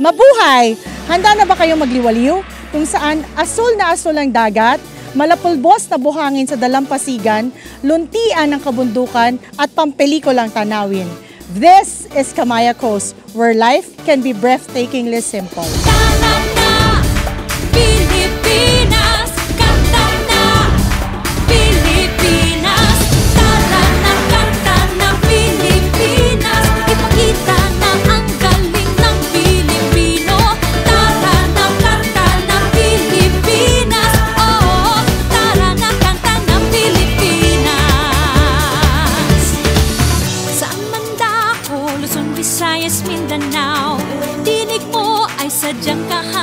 Mabuhay! Handa na ba kayong magliwaliw? Kung saan asul na asul ang dagat, malapulbos na buhangin sa dalampasigan, luntian ng kabundukan at pampelikulang tanawin. This is Kamaya Coast, where life can be breathtakingly simple. Pilipinas, kanta na! Pilipinas, tara na kanta na Pilipinas. Ipakita na ang galing ng Pilipino. Tara na kanta na Pilipinas. Oo, tara na kanta na Pilipinas. Saan man dako, Luzon, Visayas, Mindanao, dinig mo ay sadyang kahan.